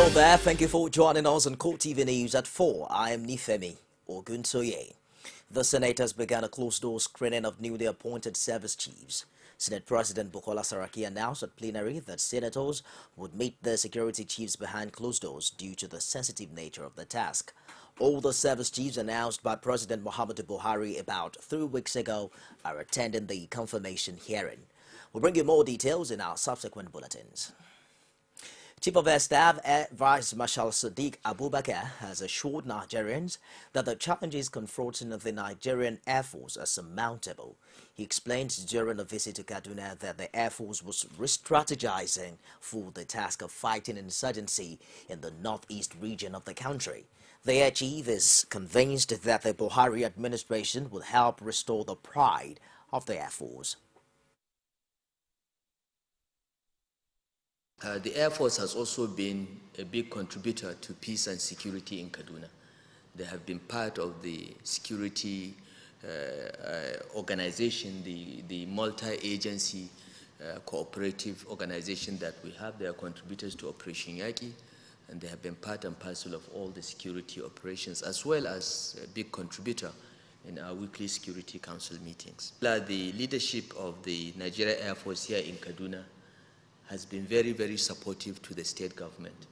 Hello there, thank you for joining us on CoreTV News at 4. I am Nifemi Ogunsoye. The Senate has begun a closed-door screening of newly appointed service chiefs. Senate President Bukola Saraki announced at plenary that senators would meet the security chiefs behind closed doors due to the sensitive nature of the task. All the service chiefs announced by President Muhammadu Buhari about 3 weeks ago are attending the confirmation hearing. We'll bring you more details in our subsequent bulletins. Chief of Air Staff Air Vice Marshal Sadiq Abubakar has assured Nigerians that the challenges confronting the Nigerian Air Force are surmountable. He explained during a visit to Kaduna that the Air Force was re-strategizing for the task of fighting insurgency in the northeast region of the country. The Air Chief is convinced that the Buhari administration will help restore the pride of the Air Force. The Air Force has also been a big contributor to peace and security in Kaduna. They have been part of the security organization, the multi-agency cooperative organization that we have. They are contributors to Operation Yaki, and they have been part and parcel of all the security operations, as well as a big contributor in our weekly Security Council meetings. The leadership of the Nigeria Air Force here in Kaduna has been very, very supportive to the state government.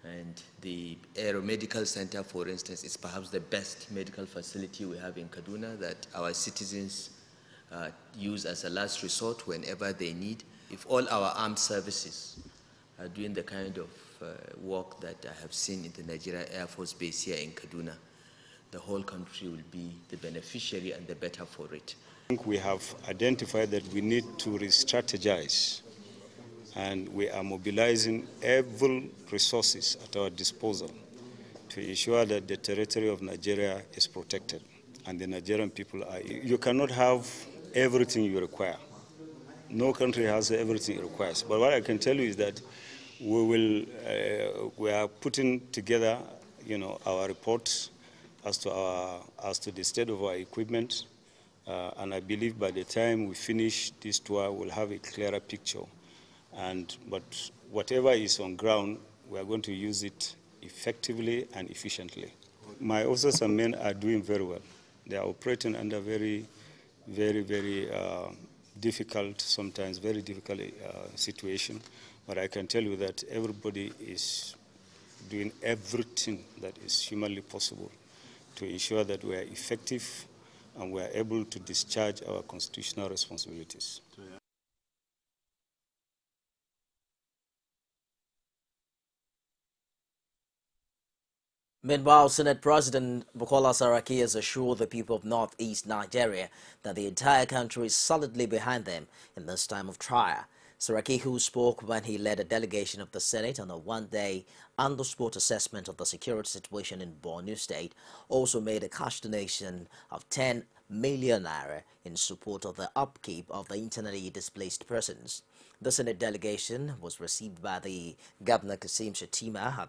And the Aeromedical Center, for instance, is perhaps the best medical facility we have in Kaduna that our citizens use as a last resort whenever they need. If all our armed services are doing the kind of work that I have seen in the Nigeria Air Force Base here in Kaduna, the whole country will be the beneficiary and the better for it. I think we have identified that we need to re-strategize, and we are mobilizing every resources at our disposal to ensure that the territory of Nigeria is protected and the Nigerian people are. You cannot have everything you require. No country has everything it requires. But what I can tell you is that we are putting together, our reports as to the state of our equipment, and I believe by the time we finish this tour, we'll have a clearer picture. But whatever is on ground, we are going to use it effectively and efficiently. My officers and men are doing very well. They are operating under very, very, very difficult, sometimes very difficult situation. But I can tell you that everybody is doing everything that is humanly possible to ensure that we are effective and we are able to discharge our constitutional responsibilities. Meanwhile, Senate President Bukola Saraki has assured the people of northeast Nigeria that the entire country is solidly behind them in this time of trial. Saraki, who spoke when he led a delegation of the Senate on a one-day on-the-spot assessment of the security situation in Borno State, also made a cash donation of 10 million naira in support of the upkeep of the internally displaced persons. The Senate delegation was received by the Governor Kasim Shettima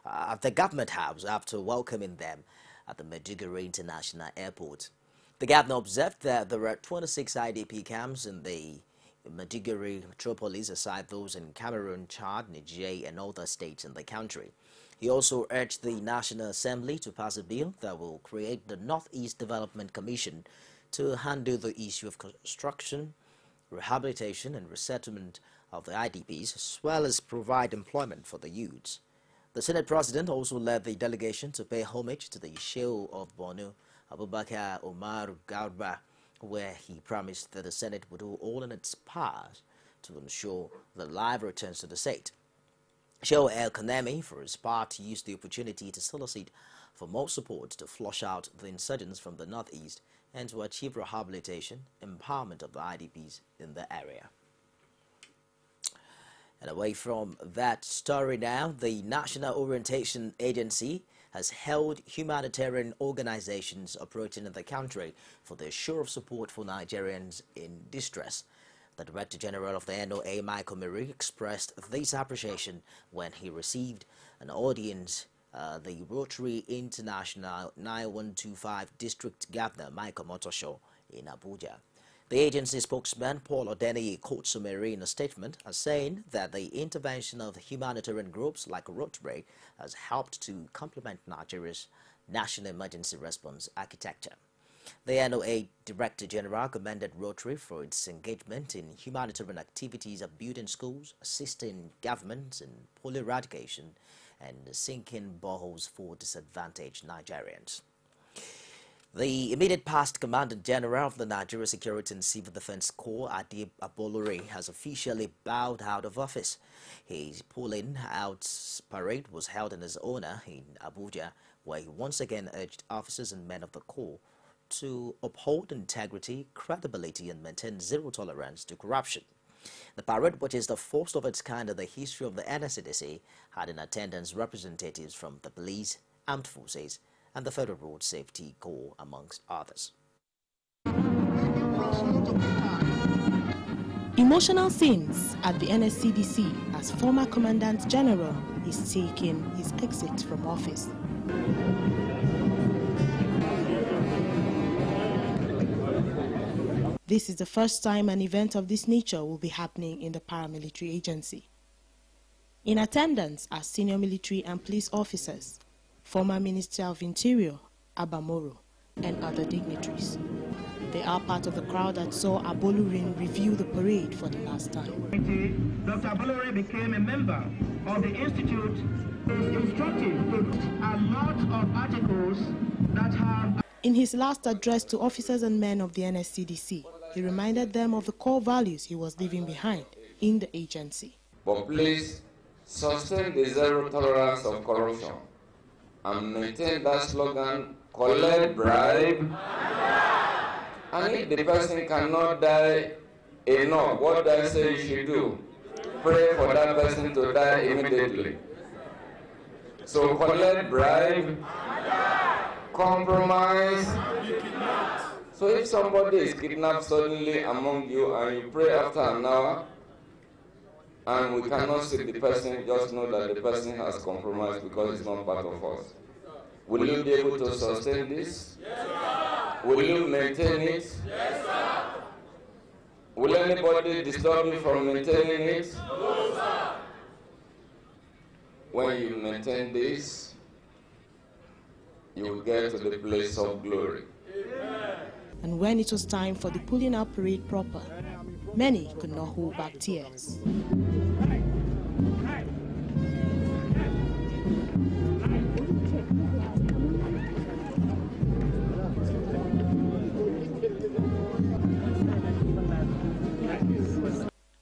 at the Government House after welcoming them at the Maiduguri International Airport. The governor observed that there are 26 IDP camps in the Maiduguri metropolis, aside those in Cameroon, Chad, Niger, and other states in the country. He also urged the National Assembly to pass a bill that will create the Northeast Development Commission to handle the issue of construction, rehabilitation, and resettlement of the IDPs, as well as provide employment for the youths. The Senate President also led the delegation to pay homage to the Sheikh of Borno, Abubakar Omar Garba, where he promised that the Senate would do all in its power to ensure that life returns to the state. Sheikh El Kanemi, for his part, used the opportunity to solicit for more support to flush out the insurgents from the northeast and to achieve rehabilitation, empowerment of the IDPs in the area. And away from that story now, the National Orientation Agency has held humanitarian organizations operating in the country for their show of support for Nigerians in distress. The Director General of the NOA, Michael Miri, expressed this appreciation when he received an audience the Rotary International 9125 District Governor Michael Motosho in Abuja. The agency spokesman Paul Odeni quotes summary in a statement as saying that the intervention of humanitarian groups like Rotary has helped to complement Nigeria's national emergency response architecture. The NOA Director General commended Rotary for its engagement in humanitarian activities of building schools, assisting governments in polio eradication, and sinking boreholes for disadvantaged Nigerians. The immediate past Commandant General of the Nigeria Security and Civil Defense Corps, Adib Abolore, has officially bowed out of office. His pulling out parade was held in his honor in Abuja, where he once again urged officers and men of the Corps to uphold integrity, credibility, and maintain zero tolerance to corruption. The parade, which is the first of its kind in the history of the NSCDC, had in attendance representatives from the police, armed forces, and the Federal Road Safety Corps, amongst others. Emotional scenes at the NSCDC as former Commandant General is taking his exit from office. This is the first time an event of this nature will be happening in the paramilitary agency. In attendance are senior military and police officers, former Minister of Interior, Abba Moro, and other dignitaries. They are part of the crowd that saw Abolurin review the parade for the last time. Dr. Abolore became a member of the Institute. Is instructive to a lot of articles that have... In his last address to officers and men of the NSCDC, he reminded them of the core values he was leaving behind in the agency. But please sustain the zero tolerance of corruption and maintain that slogan, collect, bribe, and if the person cannot die enough, what do I say you should do? Pray for that person to die immediately. So collect, bribe, compromise. So if somebody is kidnapped suddenly among you and you pray after an hour and we cannot see the person, just know that the person has compromised because it's not part of us. Will you be able to sustain this? Yes, sir. Will you maintain it? Yes, sir. Will anybody disturb you from maintaining it? No, sir. When you maintain this, you will get to the place of glory. Amen. And when it was time for the pulling out parade proper, many could not hold back tears.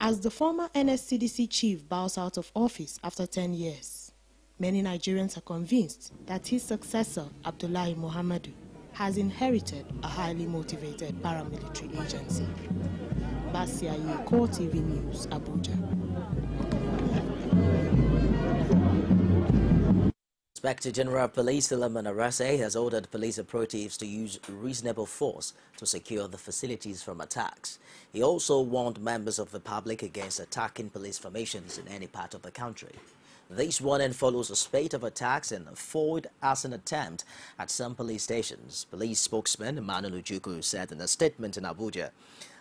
As the former NSCDC chief bows out of office after 10 years, many Nigerians are convinced that his successor, Abdullahi Mohamadu, has inherited a highly motivated paramilitary agency. Basiaye, CoreTV News, Abuja. Inspector General of Police Suleiman Arase has ordered police operatives to use reasonable force to secure the facilities from attacks. He also warned members of the public against attacking police formations in any part of the country. This warning follows a spate of attacks and a forward arson attempt at some police stations. Police spokesman Emmanuel Ujuku said in a statement in Abuja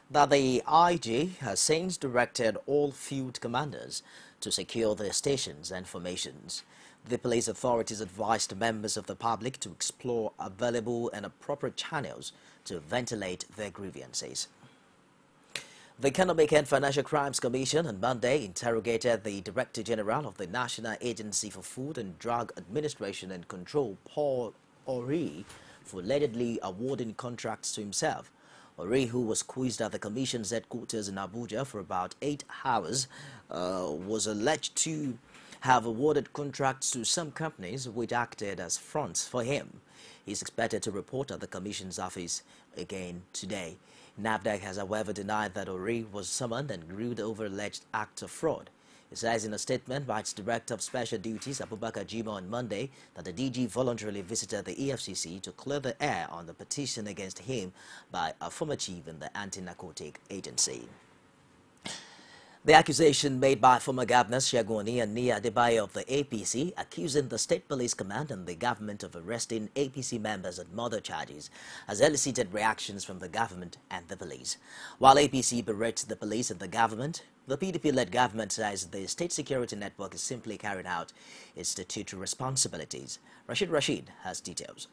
that the IG has since directed all field commanders to secure their stations and formations. The police authorities advised members of the public to explore available and appropriate channels to ventilate their grievances. The Economic and Financial Crimes Commission on Monday interrogated the Director General of the National Agency for Food and Drug Administration and Control, Paul Ori, for allegedly awarding contracts to himself. Ori, who was quizzed at the Commission's headquarters in Abuja for about 8 hours, was alleged to have awarded contracts to some companies which acted as fronts for him. He is expected to report at the Commission's office again today. NAFDAC has, however, denied that Ori was summoned and grilled over alleged acts of fraud. It says in a statement by its Director of Special Duties, Abubakar Jimo, on Monday that the DG voluntarily visited the EFCC to clear the air on the petition against him by a former chief in the anti-narcotic agency. The accusation made by former governors Shagoni and Nia Adebayo of the APC, accusing the State Police Command and the government of arresting APC members on murder charges, has elicited reactions from the government and the police. While APC berates the police and the government, the PDP-led government says the state security network is simply carrying out its statutory responsibilities. Rashid has details.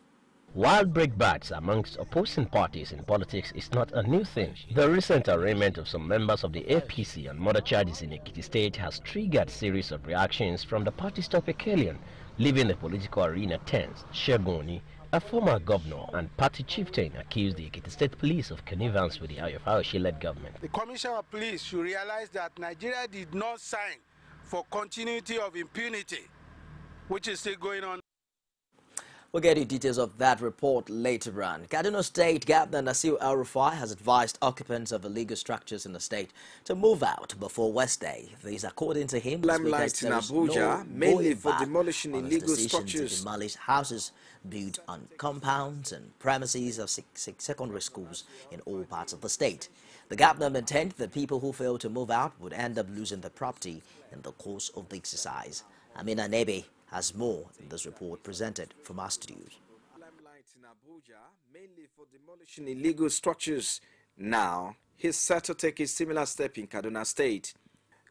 While breakbacks amongst opposing parties in politics is not a new thing, the recent arraignment of some members of the APC on murder charges in Ekiti State has triggered a series of reactions from the party's top echelon, leaving the political arena tense. Shagoni, a former governor and party chieftain, accused the Ekiti State Police of connivance with the Ayofayoshi-led government. The Commissioner of Police should realize that Nigeria did not sign for continuity of impunity, which is still going on. We'll get you details of that report later on. Kaduna State Governor Nasir El-Rufai has advised occupants of illegal structures in the state to move out before Wednesday. This, according to him, limelight in Abuja, mainly for demolishing illegal structures. To demolish houses built on compounds and premises of secondary schools in all parts of the state. The governor maintained that people who fail to move out would end up losing their property in the course of the exercise. Amina Nebe has more in this report presented from our studios. Limelight in Abuja, mainly for demolishing illegal structures. Now, he's set to take a similar step in Kaduna State.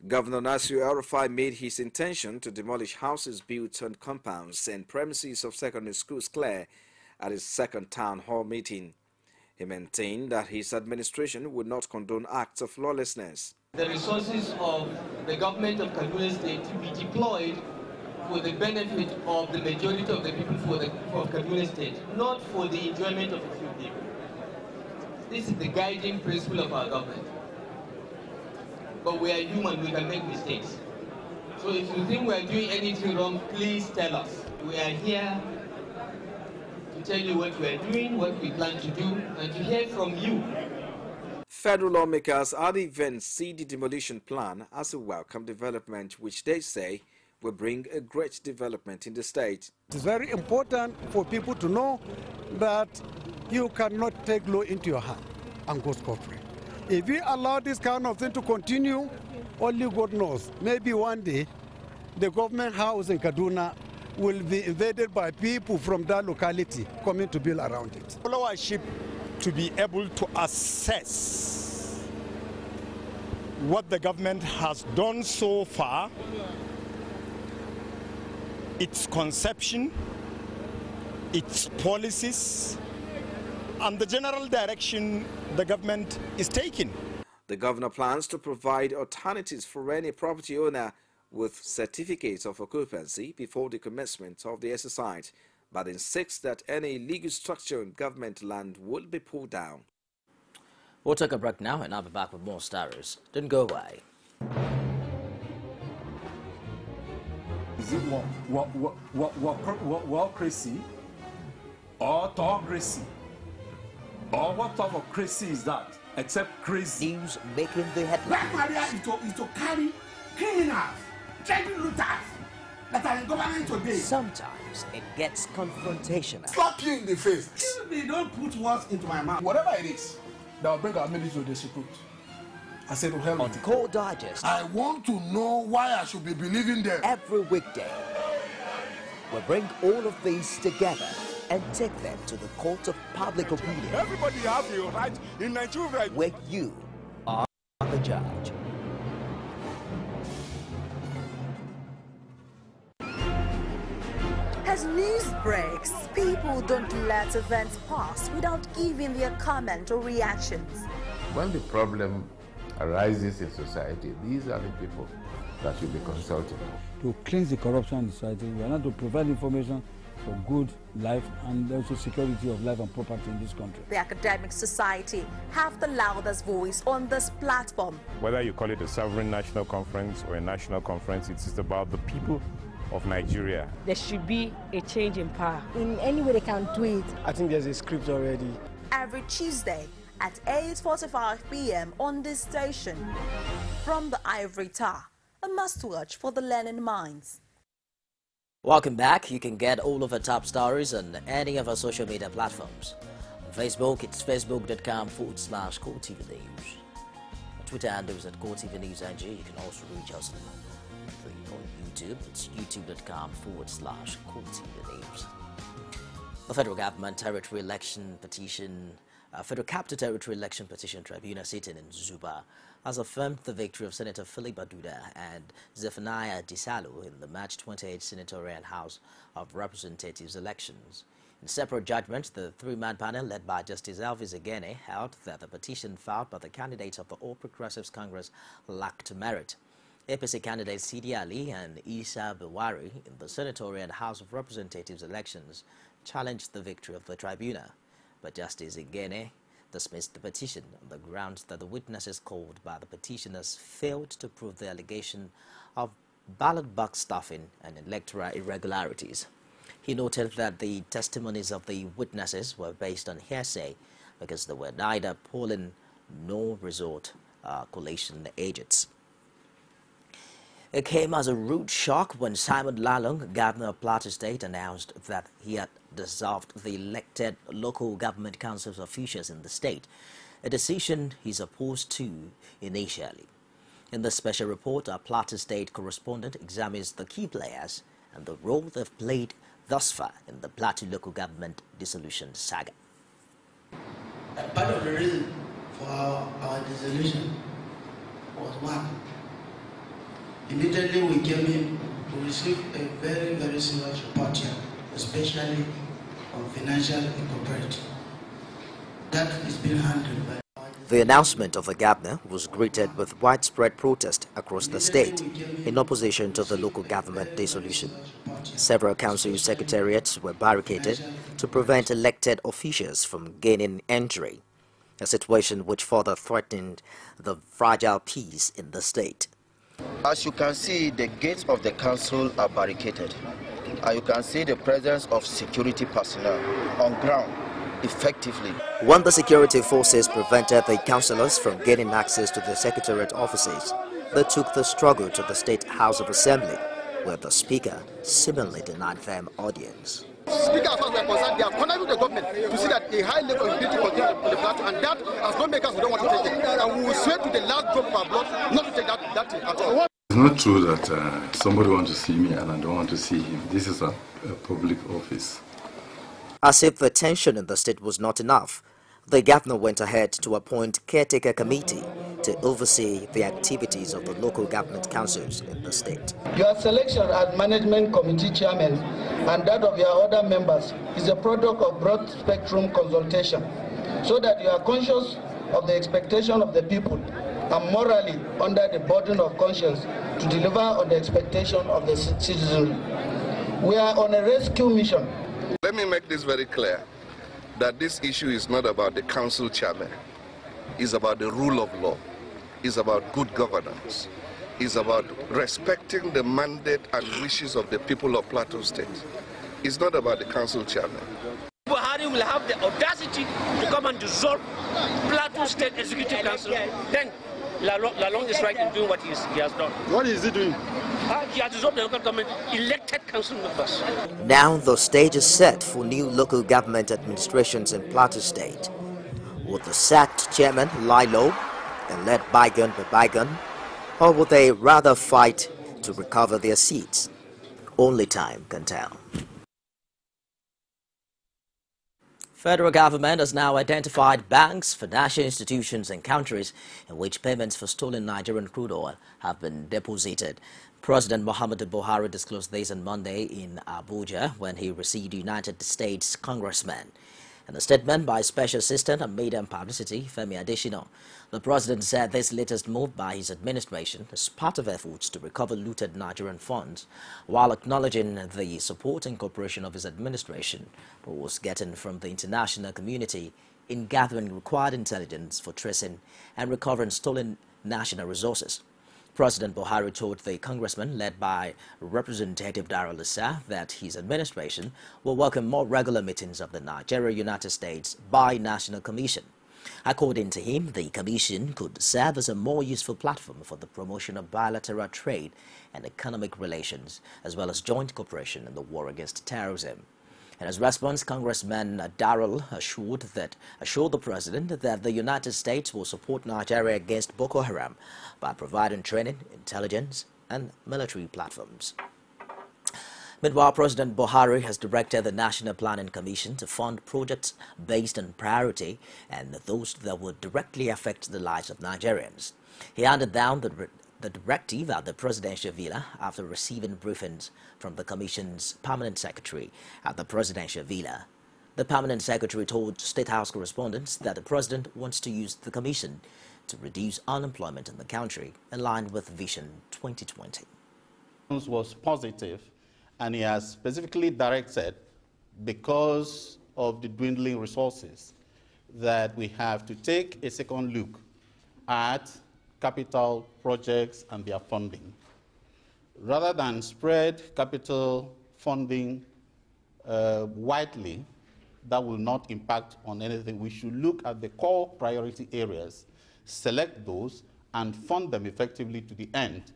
Governor Nasir El-Rufai made his intention to demolish houses built on compounds and premises of secondary schools clear at his second town hall meeting. He maintained that his administration would not condone acts of lawlessness. The resources of the government of Kaduna State to be deployed for the benefit of the majority of the people of Kaduna State, not for the enjoyment of a few people. This is the guiding principle of our government. But we are human, we can make mistakes. So if you think we are doing anything wrong, please tell us. We are here to tell you what we are doing, what we plan to do, and to hear from you. Federal lawmakers at the event see the demolition plan as a welcome development, which they say will bring a great development in the state. It is very important for people to know that you cannot take law into your hand and go scot-free. If we allow this kind of thing to continue, only God knows, maybe one day the government house in Kaduna will be invaded by people from that locality coming to build around it. Followership to be able to assess what the government has done so far, its conception, its policies, and the general direction the government is taking. The governor plans to provide alternatives for any property owner with certificates of occupancy before the commencement of the exercise, but insists that any illegal structure in government land will be pulled down. We'll take a break now and I'll be back with more stories. Don't go away. Is it crazy or autocracy? Or what type of crazy is that? Except crazy. News making the headlines. Black Maria is to carry criminals, treasure looters that are in government today. Sometimes it gets confrontational. Slap you in the face. They don't put words into my mouth. Whatever it is, that will bring our military to disrepute. I said to hell. On Core Digest, I want to know why I should be believing them. Every weekday, we bring all of these together and take them to the court of public opinion. Everybody has a right in Nigeria. Where you are the judge. As news breaks, people don't let events pass without giving their comment or reactions. When the problem arises in society, these are the people that should be consulted. To cleanse the corruption in society, we are not to provide information for good life and also security of life and property in this country. The academic society have the loudest voice on this platform. Whether you call it a sovereign national conference or a national conference, it is about the people of Nigeria. There should be a change in power. In any way they can do it. I think there's a script already. Every Tuesday at 8:45 p.m. on this station. From the Ivory Tower, a must-watch for the learning minds. Welcome back. You can get all of our top stories on any of our social media platforms. On Facebook, it's facebook.com/CoreTV News. Twitter handles at CoreTV News NG. You can also reach us on YouTube. It's youtube.com/CoreTV News. The Federal Government Territory Election Petition, Federal Capital Territory Election Petition Tribunal sitting in Zuba has affirmed the victory of Senator Philip Aduda and Zephaniah Disalo in the March 28 Senatorial House of Representatives elections. In separate judgments, the three-man panel led by Justice Elvis Egene held that the petition filed by the candidates of the All Progressives Congress lacked merit. APC candidates Sidi Ali and Isa Bewari in the Senatorial and House of Representatives elections challenged the victory of the tribunal, but Justice Egene dismissed the petition on the grounds that the witnesses called by the petitioners failed to prove the allegation of ballot box stuffing and electoral irregularities. He noted that the testimonies of the witnesses were based on hearsay because they were neither polling nor resort collation agents. It came as a rude shock when Simon Lalong, governor of Plateau State, announced that he had dissolved the elected local government council's officials in the state, a decision he's opposed to initially. In the special report, our Plateau State correspondent examines the key players and the role they've played thus far in the Plateau local government dissolution saga. Part of the reason for our dissolution was one. Immediately we came in, we received a very, very serious report here, especially on financial incorporation. That is being handled by... The announcement of the governor was greeted with widespread protest across the state in opposition to the local government dissolution. Several council secretariats were barricaded to prevent elected officials from gaining entry, a situation which further threatened the fragile peace in the state. As you can see, the gates of the council are barricaded. And you can see the presence of security personnel on ground effectively. When the security forces prevented the councillors from gaining access to the secretariat offices, they took the struggle to the State House of Assembly, where the Speaker seemingly denied them audience. Speaker, as far as we are concerned, they have cornered the government to see that a high level of impunity continues on the plateau, and that, as lawmakers, we don't want to take it. And we will swear to the last drop of our blood not to take that thing at all. It's not true that somebody wants to see me and I don't want to see him. This is a public office. As if the tension in the state was not enough, the governor went ahead to appoint caretaker committee to oversee the activities of the local government councils in the state. Your selection as management committee chairman and that of your other members is a product of broad spectrum consultation, so that you are conscious of the expectation of the people and morally under the burden of conscience to deliver on the expectation of the citizenry. We are on a rescue mission. Let me make this very clear, that this issue is not about the council chairman. It's about the rule of law. It's about good governance. It's about respecting the mandate and wishes of the people of Plateau State. It's not about the council chairman. Buhari will have the audacity to come and dissolve Plateau State Executive Council. Then Lalong is right in doing what he has done. What is he doing? He has dissolved the local government, elected council members. Now the stage is set for new local government administrations in Plateau State. Will the sacked chairman lie low and let bygone be bygone, or will they rather fight to recover their seats? Only time can tell. Federal government has now identified banks, financial institutions and countries in which payments for stolen Nigerian crude oil have been deposited. President Muhammadu Buhari disclosed this on Monday in Abuja when he received United States congressmen. In a statement by Special Assistant on Media and Publicity, Femi Adesina, the president said this latest move by his administration is part of efforts to recover looted Nigerian funds, while acknowledging the support and cooperation of his administration was getting from the international community in gathering required intelligence for tracing and recovering stolen national resources. President Buhari told the congressman led by Representative Darrell Issa that his administration will welcome more regular meetings of the Nigeria-United States Bi-National Commission. According to him, the commission could serve as a more useful platform for the promotion of bilateral trade and economic relations, as well as joint cooperation in the war against terrorism. In his response, Congressman Darrell assured the president that the United States will support Nigeria against Boko Haram by providing training, intelligence, and military platforms. Meanwhile, President Buhari has directed the National Planning Commission to fund projects based on priority and those that would directly affect the lives of Nigerians. He handed down the directive at the presidential villa after receiving briefings from the Commission's permanent secretary at the presidential villa. The permanent secretary told State House correspondents that the president wants to use the commission to reduce unemployment in the country in line with Vision 2020. Was positive, and he has specifically directed, because of the dwindling resources, that we have to take a second look at capital projects and their funding. Rather than spread capital funding widely, that will not impact on anything. We should look at the core priority areas, select those, and fund them effectively to the end,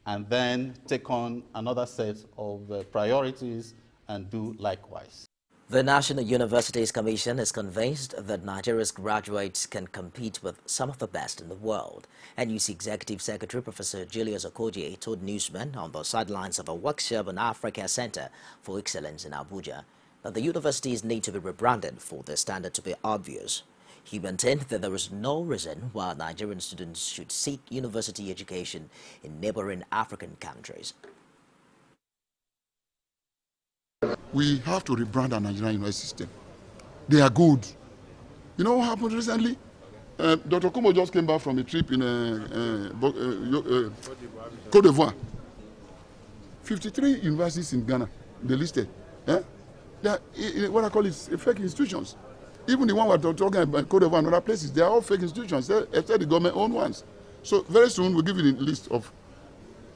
and then take on another set of priorities and do likewise. The National Universities Commission is convinced that Nigeria's graduates can compete with some of the best in the world. NUC Executive Secretary Professor Julius Okogie told newsmen on the sidelines of a workshop on Africa Center for Excellence in Abuja that the universities need to be rebranded for their standard to be obvious. He maintained that there is no reason why Nigerian students should seek university education in neighboring African countries. We have to rebrand our Nigerian university system. They are good. You know what happened recently? Dr. Kumo just came back from a trip in Cote d'Ivoire. 53 universities in Ghana, they listed. They are, what I call it, fake institutions. Even the one we're talking about, Cote d'Ivoire and other places, they are all fake institutions, except the government-owned ones. So very soon we'll give you the list of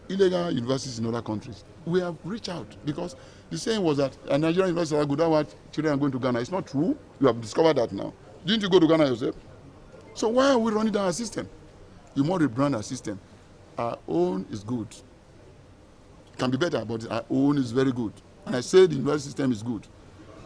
illegal universities in other countries. We have reached out because the saying was that a Nigerian university are good, that's why children are going to Ghana. It's not true. You have discovered that now. Didn't you go to Ghana yourself? So why are we running down our system? You must rebrand our system. Our own is good. It can be better, but our own is very good. And I say the university system is good.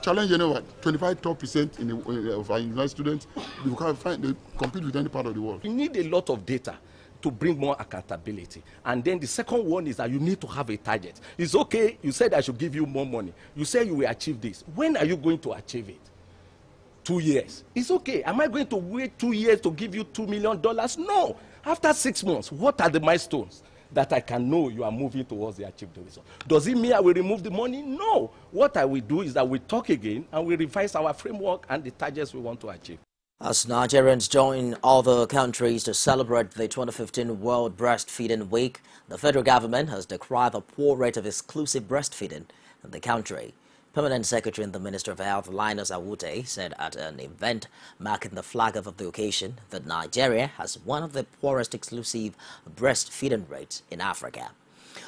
Challenge, you know what, 25 top percent of our university students, they compete with any part of the world. We need a lot of data to bring more accountability. And then the second one is that you need to have a target. It's okay, you said I should give you more money. You say you will achieve this. When are you going to achieve it? 2 years. It's okay. Am I going to wait 2 years to give you $2 million? No. After 6 months, what are the milestones that I can know you are moving towards the achieved result? Does it mean I will remove the money? No. What I will do is that we talk again and we revise our framework and the targets we want to achieve. As Nigerians join other countries to celebrate the 2015 World Breastfeeding Week, the federal government has decried the poor rate of exclusive breastfeeding in the country. Permanent Secretary in the Ministry of Health, Linus Awute, said at an event marking the flag of the occasion that Nigeria has one of the poorest exclusive breastfeeding rates in Africa.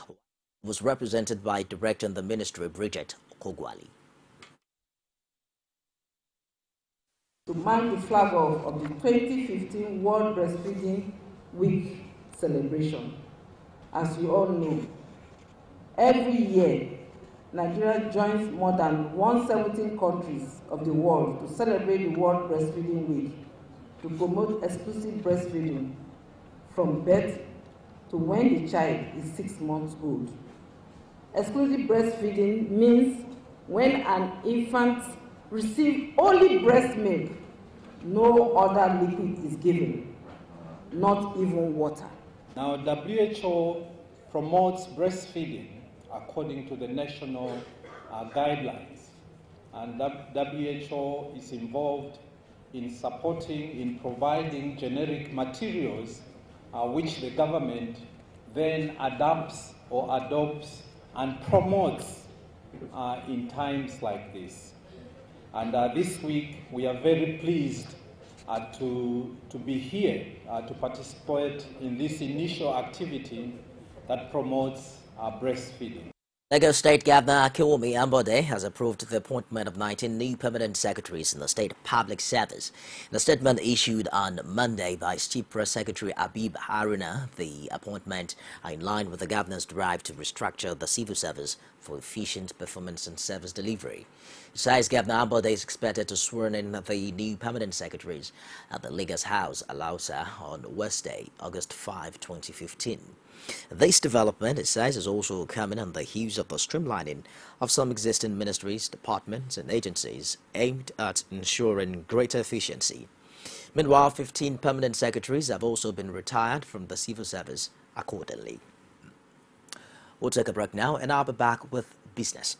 It was represented by Director in the Ministry, Bridget Okogwali. To mark the flag off of the 2015 World Breastfeeding Week celebration. As you all know, every year, Nigeria joins more than 117 countries of the world to celebrate the World Breastfeeding Week to promote exclusive breastfeeding from birth to when the child is 6 months old. Exclusive breastfeeding means when an infant receives only breast milk, no other liquid is given, not even water. Now, WHO promotes breastfeeding according to the national guidelines, and WHO is involved in supporting, in providing generic materials which the government then adapts or adopts and promotes in times like this. And this week we are very pleased to be here to participate in this initial activity that promotes breastfeeding. Lagos State Governor Akiwumi Ambode has approved the appointment of 19 new permanent secretaries in the state public service. In a statement issued on Monday by its Chief Press Secretary Abib Haruna, the appointment are in line with the governor's drive to restructure the civil service for efficient performance and service delivery. Besides, Governor Ambode is expected to swear in the new permanent secretaries at the Lagos House, Alausa, on Wednesday, August 5, 2015. This development, it says, is also coming on the heels of the streamlining of some existing ministries, departments, and agencies aimed at ensuring greater efficiency. Meanwhile, 15 permanent secretaries have also been retired from the civil service accordingly. We'll take a break now, and I'll be back with business.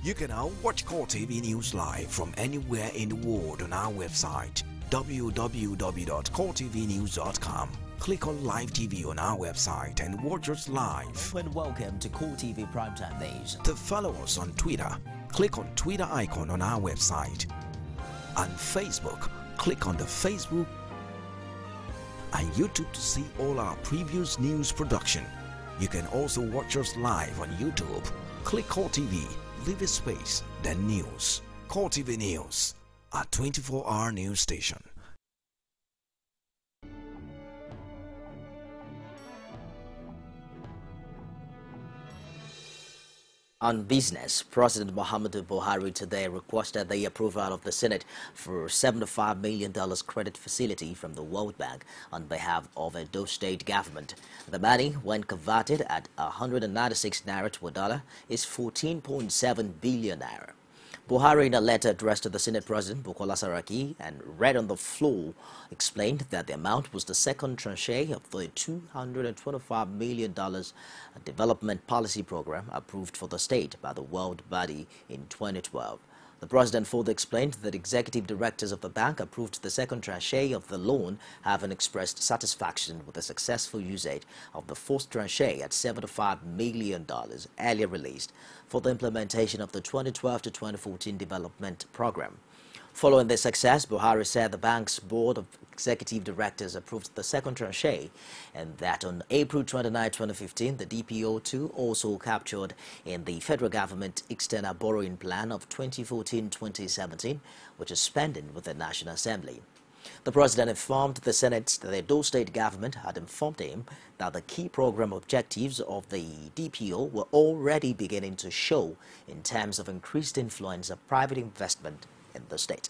You can now watch CoreTV News live from anywhere in the world on our website, www.coretvnews.com. Click on Live TV on our website and watch us live. And welcome to CoreTV Primetime Days. To follow us on Twitter, click on Twitter icon on our website. On Facebook, click on the Facebook and YouTube to see all our previous news production. You can also watch us live on YouTube. Click CoreTV, leave a space, then News. CoreTV News, a 24-hour news station. On business, President Muhammadu Buhari today requested the approval of the Senate for a $75 million credit facility from the World Bank on behalf of Edo State government. The money, when converted at 196 naira to a dollar, is 14.7 billion naira. Buhari, in a letter addressed to the Senate President Bukola Saraki and read on the floor, explained that the amount was the second tranche of the $225 million development policy program approved for the state by the World Body in 2012. The president further explained that executive directors of the bank approved the second tranche of the loan, having expressed satisfaction with the successful usage of the first tranche at $75 million earlier released for the implementation of the 2012 to 2014 development program. Following this success, Buhari said the bank's board of executive directors approved the second tranche, and that on April 29, 2015, the DPO2 also captured in the federal government external borrowing plan of 2014-2017, which is pending with the National Assembly. The president informed the Senate that the Edo State government had informed him that the key program objectives of the DPO were already beginning to show in terms of increased influence of private investment in the state.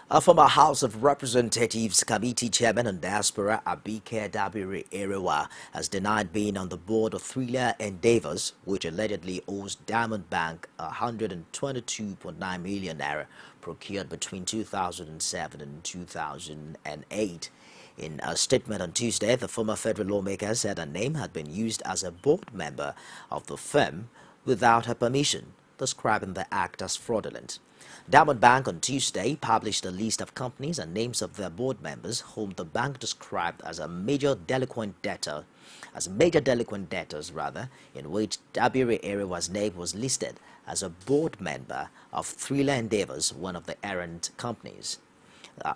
A former House of Representatives Committee Chairman on Diaspora, Abike Dabiri Erewa, has denied being on the board of Thriller Endeavors, which allegedly owes Diamond Bank 122.9 million naira procured between 2007 and 2008. In a statement on Tuesday, the former federal lawmaker said her name had been used as a board member of the firm without her permission, describing the act as fraudulent. Diamond Bank on Tuesday published a list of companies and names of their board members whom the bank described as major delinquent debtors, in which Dabiri Erewa's name was listed as a board member of Thriller Endeavors, one of the errant companies.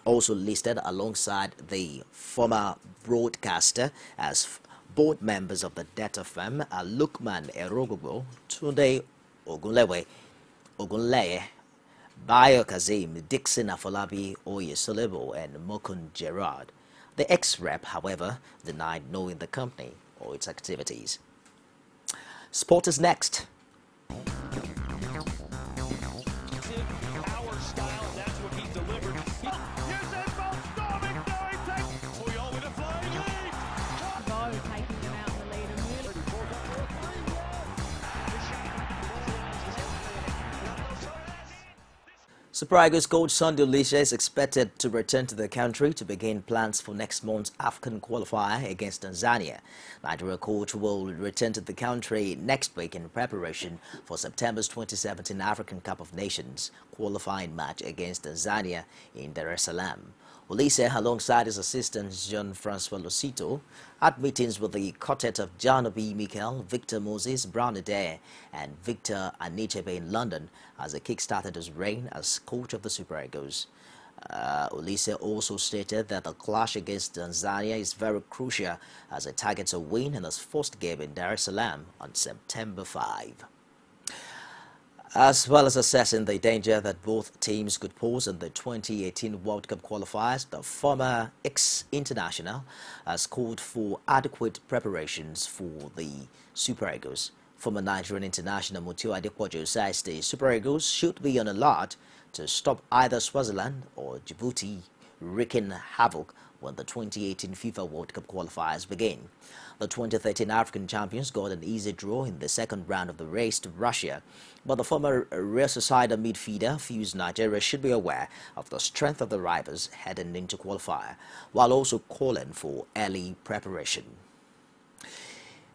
Also listed alongside the former broadcaster as board members of the debtor firm are Lukman Erogogo, Tunde Ogunleye, Bayo Kazim, Dixon Afolabi Oyesolebo, and Mokun Gerard. The ex-rep, however, denied knowing the company or its activities. Sport is next. Super Eagles coach Sunday Lisha is expected to return to the country to begin plans for next month's African qualifier against Tanzania. Nigeria coach will return to the country next week in preparation for September's 2017 African Cup of Nations qualifying match against Tanzania in Dar es Salaam. Olise, alongside his assistant Jean-Francois Losito, had meetings with the quartet of John Obi Mikel, Victor Moses, Brown Adair, and Victor Anichebe in London as he kick-started his reign as coach of the Super Eagles. Olise also stated that the clash against Tanzania is very crucial as it targets a win in his first game in Dar es Salaam on September 5. As well as assessing the danger that both teams could pose in the 2018 World Cup qualifiers, the former ex-international has called for adequate preparations for the Super Eagles. Former Nigerian international Mutiu Adepoju says the Super Eagles should be on alert to stop either Swaziland or Djibouti wreaking havoc when the 2018 FIFA World Cup qualifiers begin. The 2013 African champions got an easy draw in the second round of the race to Russia, but the former Real Sociedad midfielder feels Nigeria should be aware of the strength of the rivals heading into qualifier, while also calling for early preparation.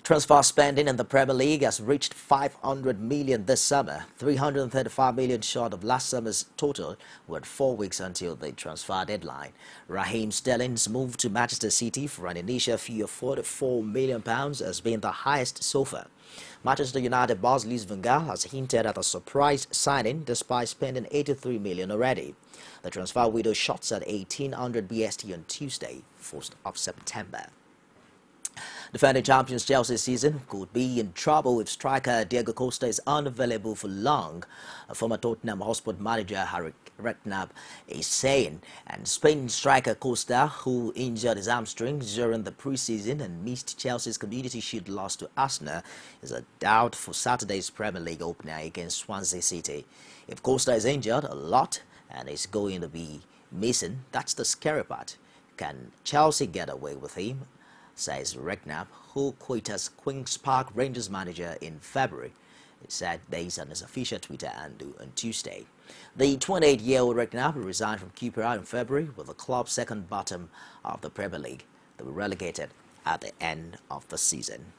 Transfer spending in the Premier League has reached 500 million this summer, 335 million short of last summer's total, with 4 weeks until the transfer deadline. Raheem Sterling's move to Manchester City for an initial fee of £44 million has been the highest so far. Manchester United boss Luis van Gaal has hinted at a surprise signing despite spending £83 million already. The transfer window shuts at 1800 BST on Tuesday, 1st of September. Defending champions Chelsea season could be in trouble if striker Diego Costa is unavailable for long. Former Tottenham Hotspur manager Harry Redknapp is saying, and Spain striker Costa, who injured his hamstring during the preseason and missed Chelsea's Community Shield loss to Arsenal, is a doubt for Saturday's Premier League opener against Swansea City. If Costa is injured a lot and is going to be missing, that's the scary part. Can Chelsea get away with him? Says Redknapp, who quit as Queen's Park Rangers manager in February. It said based on his official Twitter handle on Tuesday. The 28-year-old Redknapp resigned from QPR in February with the club's second bottom of the Premier League. They were relegated at the end of the season.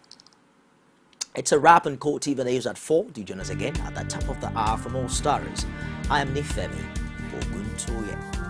It's a wrap on CoreTV News at 4. Do join us again at the top of the hour for more stories. I am Nifemi Oguntoye.